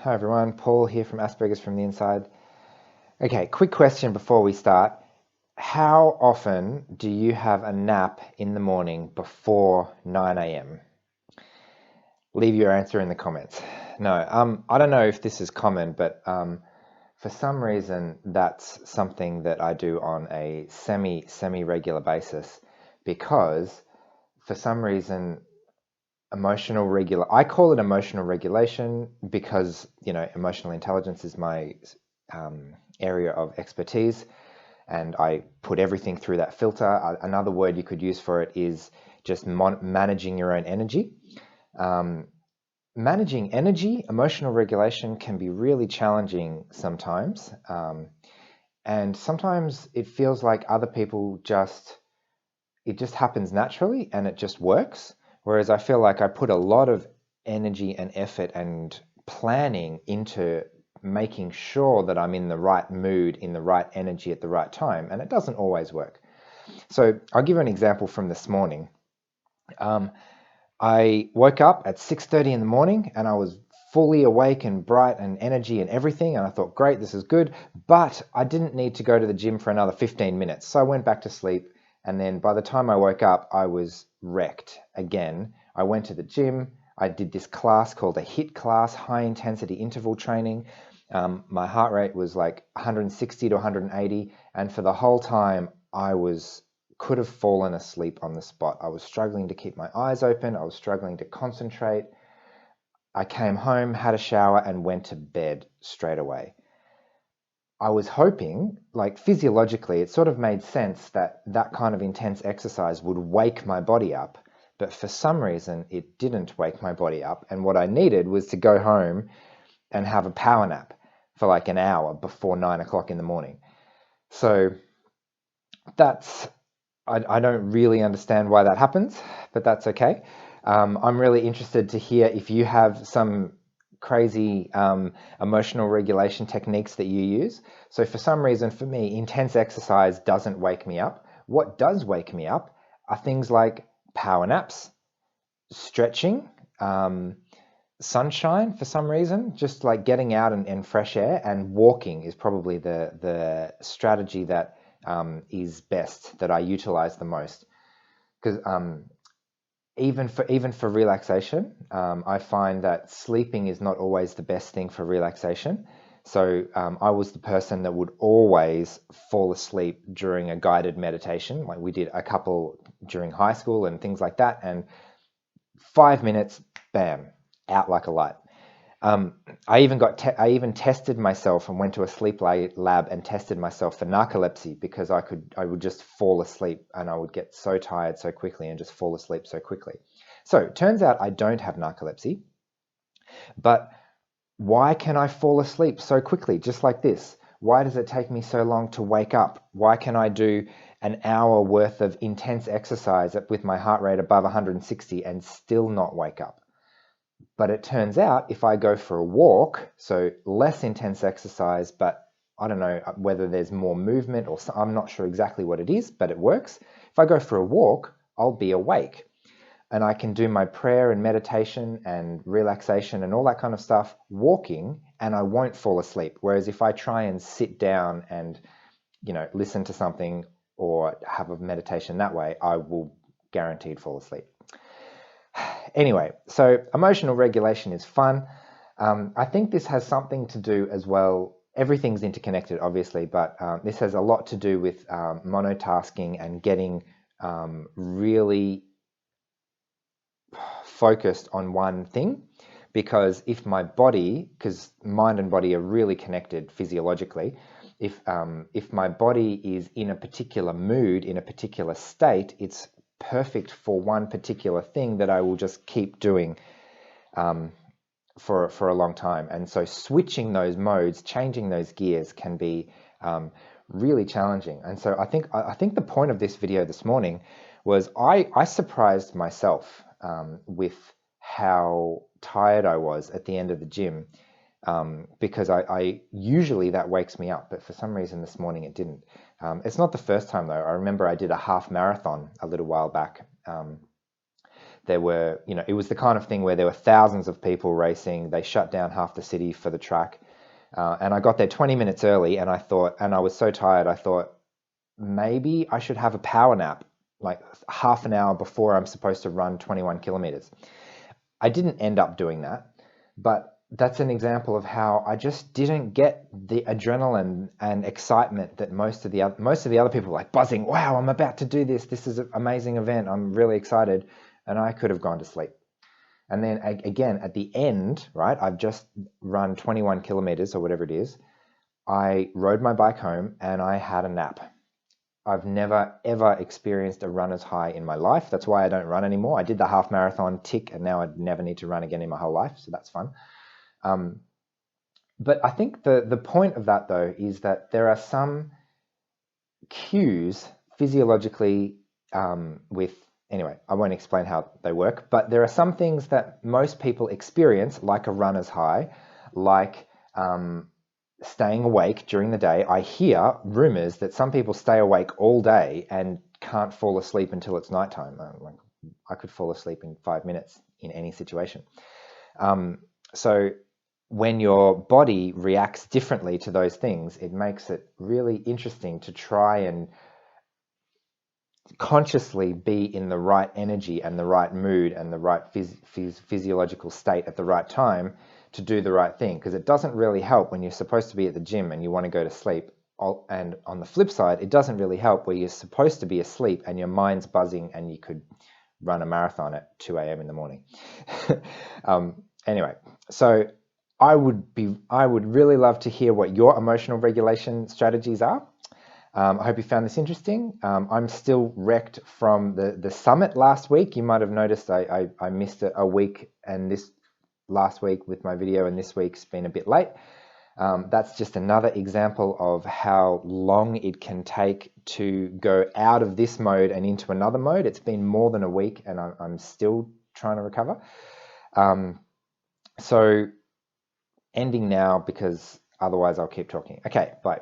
Hi everyone, Paul here from Aspergers from the Inside. Okay, quick question before we start. How often do you have a nap in the morning before 9 a.m.? Leave your answer in the comments. No, I don't know if this is common, but for some reason that's something that I do on a semi-regular basis because for some reason I call it emotional regulation because, emotional intelligence is my area of expertise and I put everything through that filter. Another word you could use for it is just managing your own energy. Managing energy, emotional regulation can be really challenging sometimes. And sometimes it feels like other people it just happens naturally and it just works. Whereas I feel like I put a lot of energy and effort and planning into making sure that I'm in the right mood, in the right energy at the right time, and it doesn't always work. So I'll give you an example from this morning. I woke up at 6:30 in the morning and I was fully awake and bright and energy and everything, and I thought, great, this is good, but I didn't need to go to the gym for another 15 minutes. So I went back to sleep. And then by the time I woke up, I was wrecked again. I went to the gym. I did this class called a HIIT class, high intensity interval training. My heart rate was like 160 to 180. And for the whole time, could have fallen asleep on the spot. I was struggling to keep my eyes open. I was struggling to concentrate. I came home, had a shower, and went to bed straight away. I was hoping, like physiologically, it sort of made sense that that kind of intense exercise would wake my body up. But for some reason, it didn't wake my body up. And what I needed was to go home and have a power nap for like an hour before 9 o'clock in the morning. So I don't really understand why that happens, but that's okay. I'm really interested to hear if you have some crazy emotional regulation techniques that you use. So for some reason, for me, intense exercise doesn't wake me up. What does wake me up are things like power naps, stretching, sunshine for some reason, just like getting out and fresh air, and walking is probably the strategy that is best, that I utilize the most. Because even for relaxation, I find that sleeping is not always the best thing for relaxation. So I was the person that would always fall asleep during a guided meditation. Like we did a couple during high school and things like that, and 5 minutes, bam, out like a light. I even tested myself and went to a sleep lab and tested myself for narcolepsy because I would just fall asleep and I would get so tired so quickly and just fall asleep so quickly. So it turns out I don't have narcolepsy, but why can I fall asleep so quickly, just like this? Why does it take me so long to wake up? Why can I do an hour worth of intense exercise with my heart rate above 160 and still not wake up? But it turns out if I go for a walk, so less intense exercise, but I don't know whether there's more movement or I'm not sure exactly what it is, but it works. If I go for a walk, I'll be awake and I can do my prayer and meditation and relaxation and all that kind of stuff walking, and I won't fall asleep. Whereas if I try and sit down and, listen to something or have a meditation that way, I will guaranteed fall asleep. Anyway, so emotional regulation is fun. I think this has something to do as well. Everything's interconnected, obviously, but this has a lot to do with monotasking and getting really focused on one thing. Because if because mind and body are really connected physiologically, if my body is in a particular mood, in a particular state, it's perfect for one particular thing that I will just keep doing for a long time. And so switching those modes, changing those gears can be really challenging. And so I think the point of this video this morning was I surprised myself with how tired I was at the end of the gym, because I usually that wakes me up, but for some reason this morning it didn't. It's not the first time though. I remember I did a half marathon a little while back. There were, it was the kind of thing where there were thousands of people racing. They shut down half the city for the track. And I got there 20 minutes early, and I was so tired, I thought, maybe I should have a power nap, like half an hour before I'm supposed to run 21 kilometers. I didn't end up doing that, but that's an example of how I just didn't get the adrenaline and excitement that most of the other people were like buzzing. Wow, I'm about to do this. This is an amazing event. I'm really excited. And I could have gone to sleep. And then again, at the end, right, I've just run 21 kilometers or whatever it is. I rode my bike home and I had a nap. I've never, ever experienced a runner's high in my life. That's why I don't run anymore. I did the half marathon tick, and now I'd never need to run again in my whole life. So that's fun. But I think the point of that, though, is that there are some cues physiologically anyway, I won't explain how they work, but there are some things that most people experience, like a runner's high, like staying awake during the day. I hear rumors that some people stay awake all day and can't fall asleep until it's nighttime. I could fall asleep in 5 minutes in any situation. So when your body reacts differently to those things, it makes it really interesting to try and consciously be in the right energy and the right mood and the right physiological state at the right time to do the right thing, because it doesn't really help when you're supposed to be at the gym and you want to go to sleep. And on the flip side, it doesn't really help where you're supposed to be asleep and your mind's buzzing and you could run a marathon at 2 a.m. in the morning. Anyway, so I would really love to hear what your emotional regulation strategies are. I hope you found this interesting. I'm still wrecked from the summit last week. You might have noticed I missed a week, and this last week with my video, and this week's been a bit late. That's just another example of how long it can take to go out of this mode and into another mode. It's been more than a week, and I'm still trying to recover. So ending now, because otherwise I'll keep talking. Okay, bye.